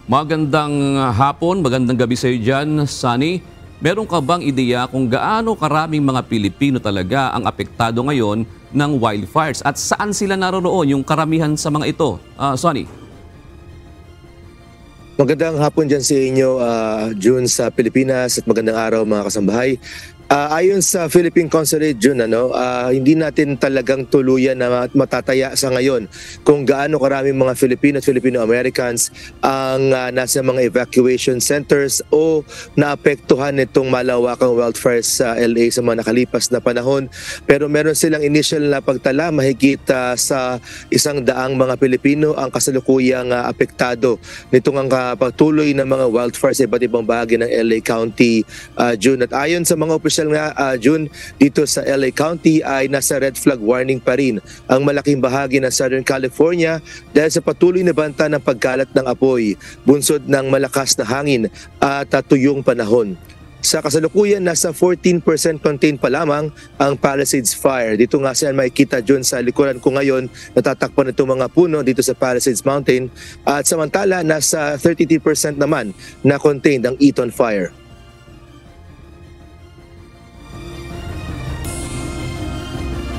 Magandang hapon, magandang gabi sa iyo dyan, Sunny. Meron ka bang ideya kung gaano karaming mga Pilipino talaga ang apektado ngayon ng wildfires at saan sila naroroon yung karamihan sa mga ito? Sunny? Magandang hapon dyan sa inyo, June sa Pilipinas, at magandang araw mga kasambahay. Ayon sa Philippine Consulate, June, hindi natin talagang tuluyan na matataya sa ngayon kung gaano karaming mga Filipino at Filipino-Americans ang nasa mga evacuation centers o naapektuhan nitong malawakang wildfires sa LA sa mga nakalipas na panahon. Pero meron silang initial na pagtala, mahigit sa 100 mga Pilipino ang kasalukuyang apektado nitong ang pagtuloy ng mga wildfires sa iba't ibang bahagi ng LA County, June. At ayon sa mga opisyal nga, June, dito sa LA County ay nasa red flag warning pa rin ang malaking bahagi ng Southern California dahil sa patuloy na banta ng pagkalat ng apoy, bunsod ng malakas na hangin at tuyong panahon. Sa kasalukuyan, nasa 14% contained pa lamang ang Palisades Fire. Dito nga siya makikita, June, sa likuran ko ngayon, natatakpan itong mga puno dito sa Palisades Mountain. At samantala, nasa 33% naman na contained ang Eaton Fire.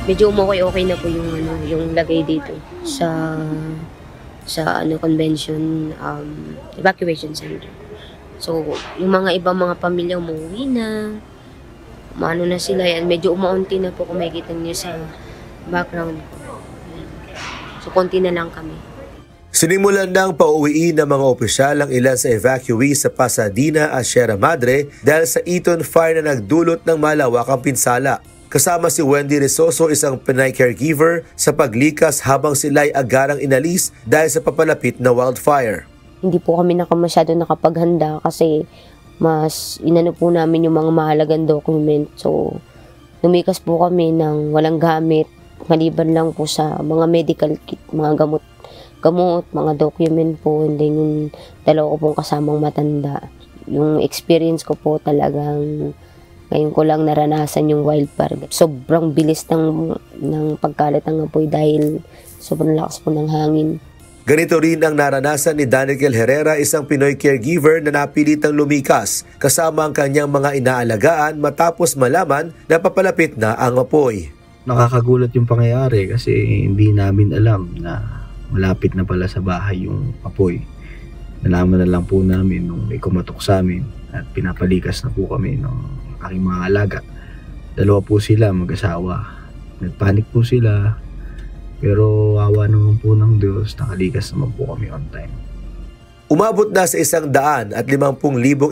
Medyo okay na po yung lagay dito sa convention evacuation center. So, yung mga ibang mga pamilya umuwi na, umano na sila yan, medyo umaunti na po kung makikita niyo sa background ko. So, konti na lang kami. Sinimulan ng pauwiin ng mga opisyal ang ilan sa evacuees sa Pasadena at Sierra Madre dahil sa Eaton Fire na nagdulot ng malawakang pinsala. Kasama si Wendy Resoso, isang Pinay caregiver, sa paglikas habang sila'y agarang inalis dahil sa papalapit na wildfire. Hindi po kami masyado nakapaghanda kasi mas inano po namin yung mga mahalagang document. So, lumikas po kami ng walang gamit, maliban lang po sa mga medical kit, mga gamot, mga document po, and then yung dalawa ko pong kasamang matanda. Yung experience ko po talagang ngayon ko lang naranasan yung wildfire. Sobrang bilis ng pagkalat ng apoy dahil sobrang lakas po ng hangin. Ganito rin ang naranasan ni Daniel Herrera, isang Pinoy caregiver na napilitang lumikas kasama ang kanyang mga inaalagaan matapos malaman na papalapit na ang apoy. Nakakagulat yung pangyayari kasi hindi namin alam na malapit na pala sa bahay yung apoy. Nalaman na lang po namin nung may kumatok sa amin at pinapalikas na po kami ng aking mga alaga. Dalawa po sila, mag-asawa. Nagpanik po sila, pero awa naman po ng Diyos, nakalikas naman po kami on time. Umabot na sa 150,000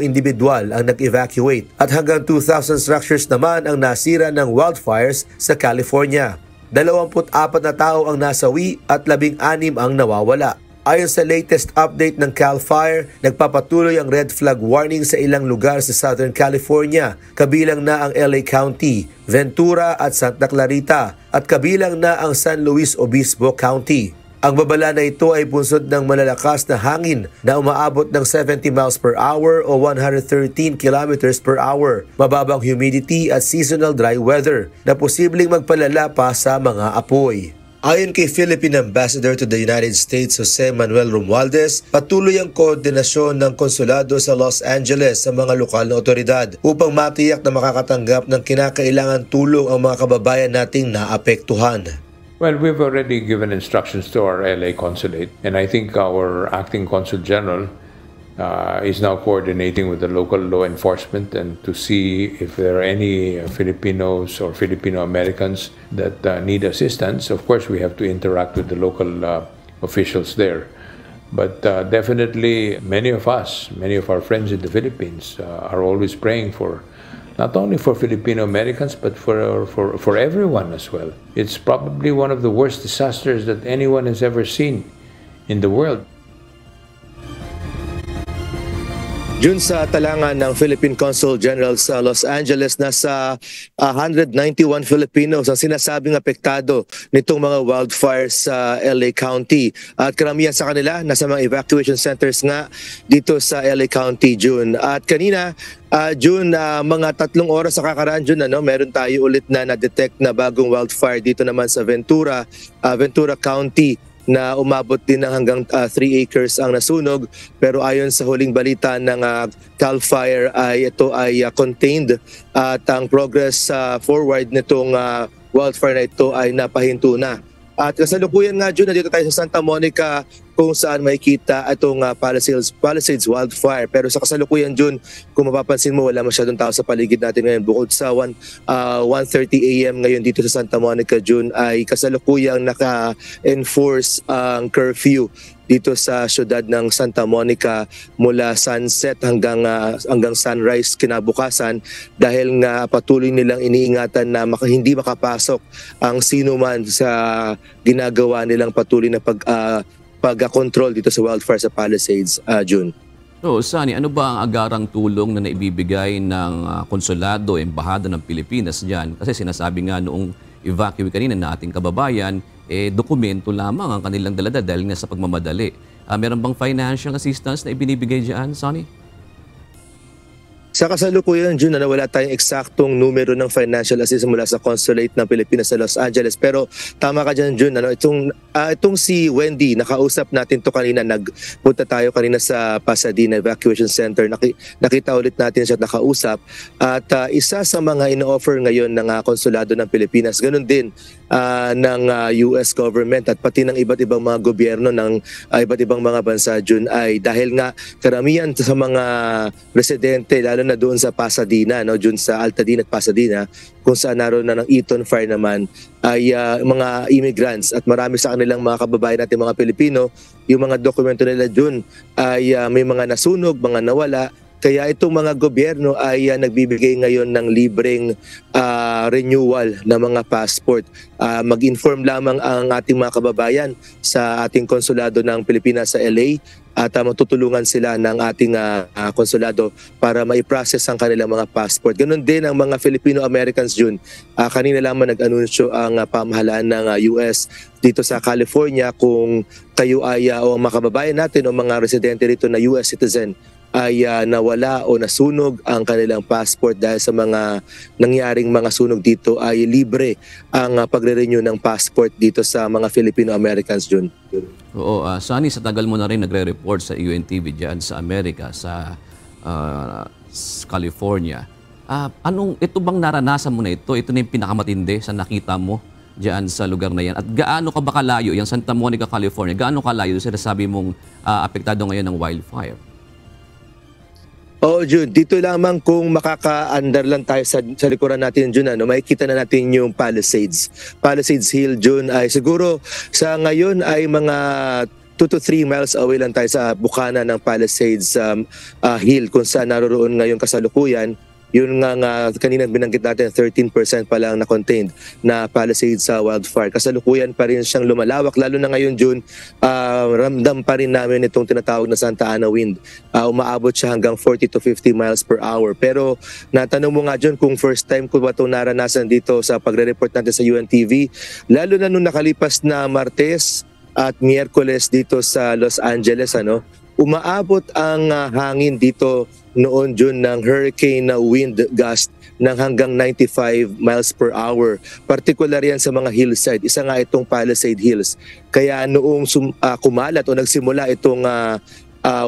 individual ang nag-evacuate at hanggang 2,000 structures naman ang nasira ng wildfires sa California. 24 na tao ang nasawi at 16 ang nawawala. Ayon sa latest update ng CAL FIRE, nagpapatuloy ang red flag warning sa ilang lugar sa Southern California, kabilang na ang LA County, Ventura at Santa Clarita, at kabilang na ang San Luis Obispo County. Ang babala na ito ay bunsod ng malalakas na hangin na umaabot ng 70 miles per hour o 113 kilometers per hour, mababang humidity at seasonal dry weather na posibleng magpalala pa sa mga apoy. Ayon kay Philippine Ambassador to the United States Jose Manuel Romualdez, patuloy ang koordinasyon ng konsulado sa Los Angeles sa mga lokal na otoridad upang matiyak na makakatanggap ng kinakailangan tulong ang mga kababayan nating naapektuhan. Well, we've already given instructions to our LA consulate, and I think our acting consul general is now coordinating with the local law enforcement and to see if there are any Filipinos or Filipino Americans that need assistance. Of course, we have to interact with the local officials there. But definitely many of our friends in the Philippines are always praying for not only for Filipino Americans but for everyone as well. It's probably one of the worst disasters that anyone has ever seen in the world. June, sa talangan ng Philippine Consul General sa Los Angeles, nasa 191 Filipinos ang sinasabing apektado nitong mga wildfires sa LA County. At karamihan sa kanila nasa mga evacuation centers nga dito sa LA County, June. At kanina, June, mga 3 oras sa kakaraan, June, meron tayo ulit na na-detect na bagong wildfire dito naman sa Ventura County. na umabot din ng hanggang 3 acres ang nasunog, pero ayon sa huling balita ng CAL FIRE ay ito ay contained at ang progress forward nitong wildfire na ito ay napahinto na. At kasalukuyan nga June, nandito tayo sa Santa Monica kung saan makikita itong Palisades wildfire. Pero sa kasalukuyan June, kung mapapansin mo, wala masyadong tao sa paligid natin ngayon. Bukod sa 1:30 a.m. ngayon dito sa Santa Monica June ay kasalukuyang naka-enforce ang curfew dito sa syudad ng Santa Monica mula sunset hanggang sunrise kinabukasan dahil nga patuloy nilang iniingatan na hindi makapasok ang sino man sa ginagawa nilang patuloy na pag-control dito sa wildfire sa Palisades, June. So, Sunny, ano ba ang agarang tulong na naibibigay ng konsulado, embahada ng Pilipinas dyan? Kasi sinasabi nga noong evacuee kanina na ating kababayan, dokumento lamang ang kanilang dalada dahil nga sa pagmamadali. Meron bang financial assistance na ibinibigay dyan, Sunny? Sa kasalukuyan, June, wala tayong eksaktong numero ng financial assistance mula sa Consulate ng Pilipinas sa Los Angeles. Pero tama ka dyan, June. Itong si Wendy, nakausap natin to kanina. Nagpunta tayo kanina sa Pasadena Evacuation Center. Nakita ulit natin siya at nakausap. At isa sa mga ino-offer ngayon ng Konsulado ng Pilipinas, ganun din ng US government at pati ng iba't ibang mga gobyerno ng iba't ibang mga bansa, June, ay dahil nga karamihan sa mga residente, lalo na doon sa Pasadena, June, sa Altadena at Pasadena, kung saan naroon na ng Eaton Fire naman, ay mga immigrants at marami sa kanilang mga kababayan natin mga Pilipino, yung mga dokumento nila, June, ay may mga nasunog, mga nawala. Kaya itong mga gobyerno ay nagbibigay ngayon ng libreng renewal ng mga passport. Mag-inform lamang ang ating mga kababayan sa ating konsulado ng Pilipinas sa LA at matutulungan sila ng ating konsulado para ma-process ang kanilang mga passport. Ganon din ang mga Filipino-Americans, June. Kanina lamang nag-anunsyo ang pamahalaan ng US dito sa California kung kayo ay o mga kababayan natin o mga residente rito na US citizen ay nawala o nasunog ang kanilang passport dahil sa mga nangyaring mga sunog dito ay libre ang pagre-renew ng passport dito sa mga Filipino-Americans, June. Oo, Sunny, sa tagal mo na rin nagre-report sa UNTV dyan sa Amerika, sa California. Ito bang naranasan mo na ito? Ito na yung pinakamatindi sa nakita mo dyan sa lugar na yan? At gaano ka ba kalayo, yung Santa Monica, California, gaano kalayo sinasabi mong apektado ngayon ng wildfire? June, dito lamang kung makaka-under lang tayo sa likuran natin, June, makikita na natin yung Palisades Hill, June, ay siguro sa ngayon ay mga 2 to 3 miles away lang tayo sa bukana ng Palisades Hill kung saan naroon ngayon kasalukuyan. Yun nga kanina binanggit natin, 13% pa lang na contained na Palisades sa wildfire. Kasalukuyan pa rin siyang lumalawak, lalo na ngayon, June, ramdam pa rin namin itong tinatawag na Santa Ana wind. Umaabot siya hanggang 40 to 50 miles per hour. Pero natanong mo nga, June, kung first time ko ba itong naranasan dito sa pagre-report natin sa UNTV, lalo na nung nakalipas na Martes at Miyerkules dito sa Los Angeles, umaabot ang hangin dito noon, June, ng hurricane wind gust ng hanggang 95 miles per hour. Particular yan sa mga hillside. Isa nga itong Palisade Hills. Kaya noong kumalat o nagsimula itong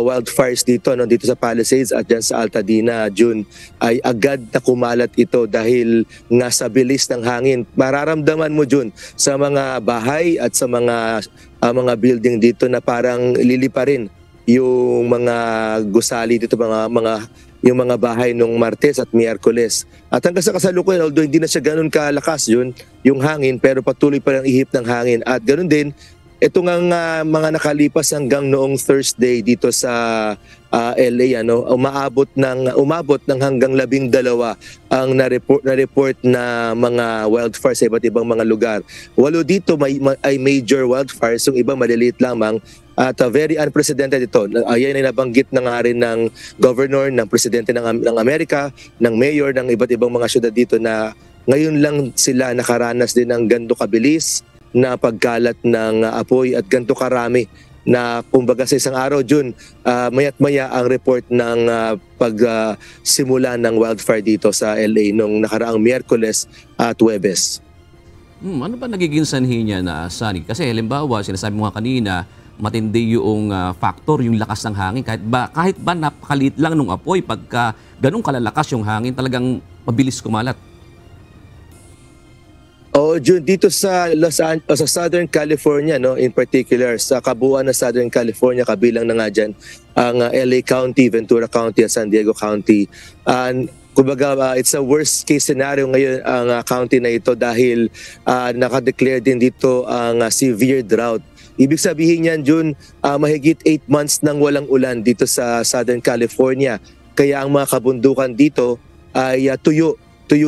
wildfires dito sa Palisades at dyan sa Altadena, June, ay agad na kumalat ito dahil nga sa bilis ng hangin. Mararamdaman mo, June, sa mga bahay at sa mga building dito na parang lilipa rin yung mga gusali dito, yung mga bahay nung Martes at Miyerkules. At hanggang sa kasalukuyan, although hindi na siya ganun kalakas yung hangin, pero patuloy pa rin ihip ng hangin. At ganun din, ito nga mga nakalipas hanggang noong Thursday dito sa LA, umabot ng hanggang 12 ang na-report na mga wildfire sa iba't ibang mga lugar. 8 dito ay major wildfires, yung iba maliliit lamang. At very unprecedented ito. Ayan ay nabanggit na nga rin ng governor, ng presidente ng Amerika, ng mayor, ng iba't ibang mga syudad dito na ngayon lang sila nakaranas din ng ganito kabilis na pagkalat ng apoy at ganito karami na kumbaga sa isang araw, June, maya't maya ang report ng pagsimula ng wildfire dito sa LA nung nakaraang Miyerkules at Huwebes. Ano ba nagiging sanhi niya na, Sunny? Kasi halimbawa, sinasabi mo nga kanina, matindi yung factor, yung lakas ng hangin. Kahit ba napakaliit lang nung apoy, pagka ganun kalalakas yung hangin, talagang mabilis kumalat. June, dito sa sa Southern California, no, in particular sa kabuuan ng Southern California, kabilang na nga dyan ang LA County, Ventura County at San Diego County. Kumbaga, it's a worst case scenario ngayon ang county na ito dahil nakadeclare din dito ang severe drought. Ibig sabihin yan, June, mahigit 8 months nang walang ulan dito sa Southern California. Kaya ang mga kabundukan dito ay tuyo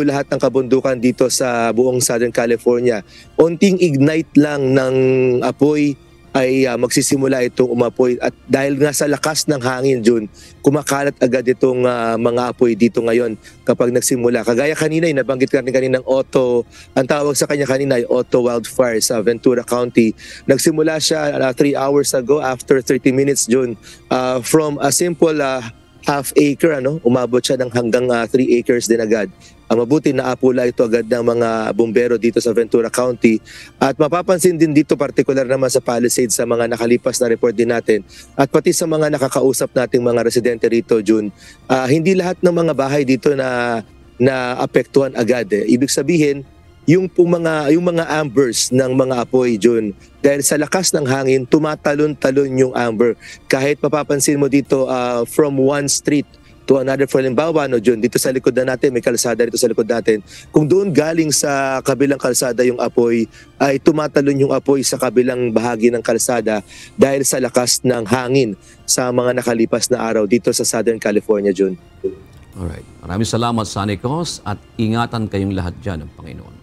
lahat ng kabundukan dito sa buong Southern California. Onting ignite lang ng apoy ay magsisimula itong umapoy. At dahil nga sa lakas ng hangin, June, kumakalat agad itong mga apoy dito ngayon kapag nagsimula. Kagaya kanina, nabanggit natin kaninang ang tawag sa kanya kanina ay Otto Wildfire sa Ventura County. Nagsimula siya 3 hours ago after 30 minutes, June. From a simple half acre, umabot siya ng hanggang 3 acres din agad. Mabuti na apula ito agad ng mga bumbero dito sa Ventura County. At mapapansin din dito, particular naman sa Palisades, sa mga nakalipas na report din natin, at pati sa mga nakakausap nating mga residente rito, June, hindi lahat ng mga bahay dito na apektuhan agad. Ibig sabihin, yung mga ambers ng mga apoy, June, dahil sa lakas ng hangin, tumatalon-talon yung amber. Kahit mapapansin mo dito from one street to another, for halimbawa, June, dito sa likod na natin, may kalsada dito sa likod natin. Kung doon galing sa kabilang kalsada yung apoy, ay tumatalon yung apoy sa kabilang bahagi ng kalsada dahil sa lakas ng hangin sa mga nakalipas na araw dito sa Southern California, June. Alright. Maraming salamat, Sunny Cos, at ingatan kayong lahat dyan ng Panginoon.